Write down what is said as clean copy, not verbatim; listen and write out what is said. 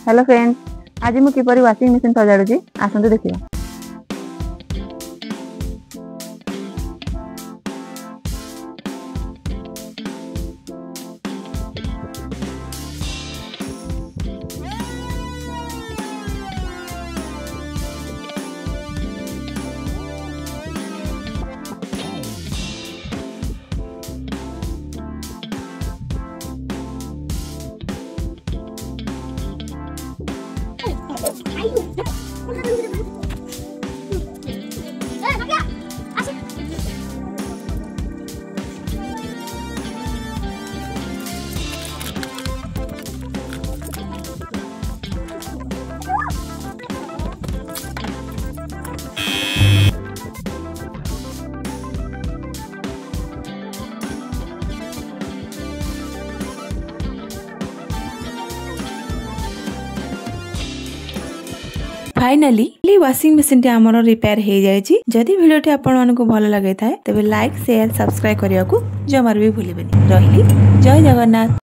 Hello friends, आज मु किपरि washing machine सजाड़ुची आसंतु देखिए। फाइनाली वाशिंग मशीन टी आमर रिपेयर हो जाए। जदि वीडियो आपण मानक भल लगे तेज लाइक शेयर सब्सक्राइब करने को जमार भी भूलिए। रही जय जगन्नाथ।